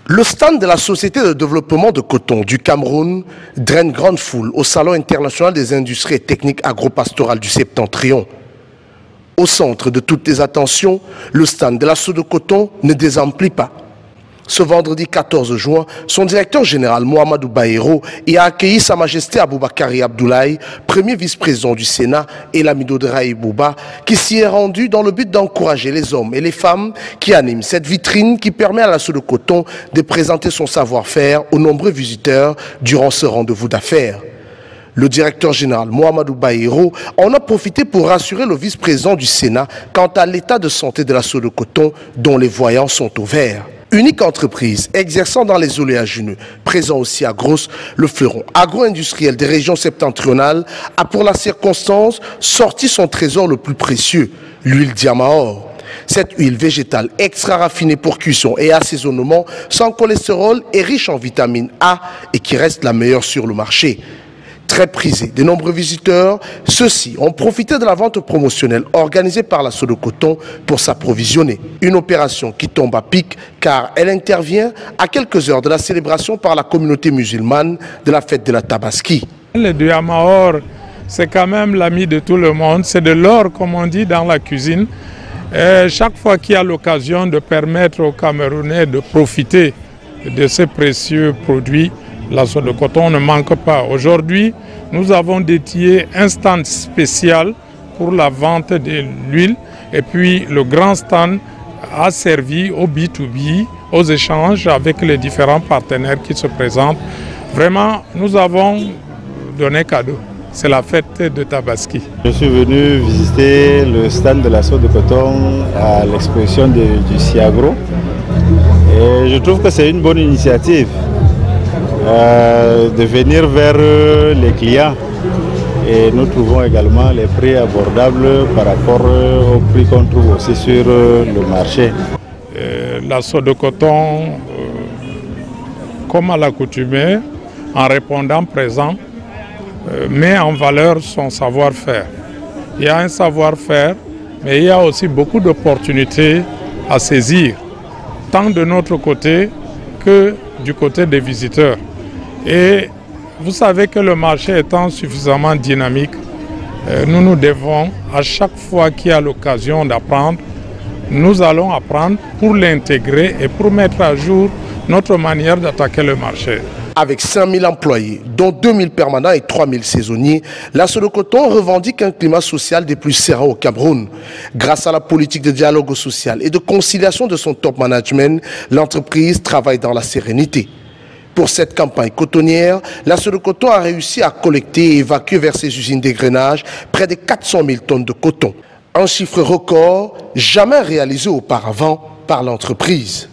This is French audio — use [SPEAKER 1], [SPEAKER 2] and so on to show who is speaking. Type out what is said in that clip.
[SPEAKER 1] Le stand de la Société de développement de coton du Cameroun draine grande foule au Salon international des industries et techniques agro-pastorales du Septentrion. Au centre de toutes les attentions, le stand de la Soda Coton ne désemplit pas. Ce vendredi 14 juin, son directeur général Mohamedou Baïro y a accueilli Sa Majesté Aboubakari Abdoulaye, premier vice-président du Sénat, et l'Amido de Raïbouba, qui s'y est rendu dans le but d'encourager les hommes et les femmes qui animent cette vitrine qui permet à la Soda Coton de présenter son savoir-faire aux nombreux visiteurs durant ce rendez-vous d'affaires. Le directeur général Mohamedou Baïro en a profité pour rassurer le vice-président du Sénat quant à l'état de santé de la Soda Coton dont les voyants sont au vert. Unique entreprise exerçant dans les oléagineux, présent aussi à Grosse, le fleuron agro-industriel des régions septentrionales a pour la circonstance sorti son trésor le plus précieux, l'huile Diamaor. Cette huile végétale extra raffinée pour cuisson et assaisonnement, sans cholestérol et riche en vitamine A et qui reste la meilleure sur le marché. Très prisée de nombreux visiteurs, ceux-ci ont profité de la vente promotionnelle organisée par la Soda Coton pour s'approvisionner. Une opération qui tombe à pic car elle intervient à quelques heures de la célébration par la communauté musulmane de la fête de la Tabaski.
[SPEAKER 2] Le Diamaor, c'est quand même l'ami de tout le monde, c'est de l'or comme on dit dans la cuisine. Et chaque fois qu'il y a l'occasion de permettre aux Camerounais de profiter de ces précieux produits, la Soda Coton ne manque pas. Aujourd'hui, nous avons dédié un stand spécial pour la vente de l'huile et puis le grand stand a servi au B2B, aux échanges avec les différents partenaires qui se présentent. Vraiment, nous avons donné cadeau. C'est la fête de Tabaski.
[SPEAKER 3] Je suis venu visiter le stand de la Soda Coton à l'exposition du Siagro et je trouve que c'est une bonne initiative. De venir vers les clients et nous trouvons également les prix abordables par rapport aux prix qu'on trouve aussi sur le marché.
[SPEAKER 2] La Soda Coton, comme à l'accoutumée, en répondant présent, met en valeur son savoir-faire. Il y a un savoir-faire, mais il y a aussi beaucoup d'opportunités à saisir, tant de notre côté que du côté des visiteurs. Et vous savez que le marché étant suffisamment dynamique, nous devons, à chaque fois qu'il y a l'occasion d'apprendre, nous allons apprendre pour l'intégrer et pour mettre à jour notre manière d'attaquer le marché.
[SPEAKER 1] Avec 5000 employés, dont 2000 permanents et 3000 saisonniers, la Soda Coton revendique un climat social des plus sereins au Cameroun. Grâce à la politique de dialogue social et de conciliation de son top management, l'entreprise travaille dans la sérénité. Pour cette campagne cotonnière, la Soda Coton a réussi à collecter et évacuer vers ses usines d'égrainage près de 400 000 tonnes de coton. Un chiffre record jamais réalisé auparavant par l'entreprise.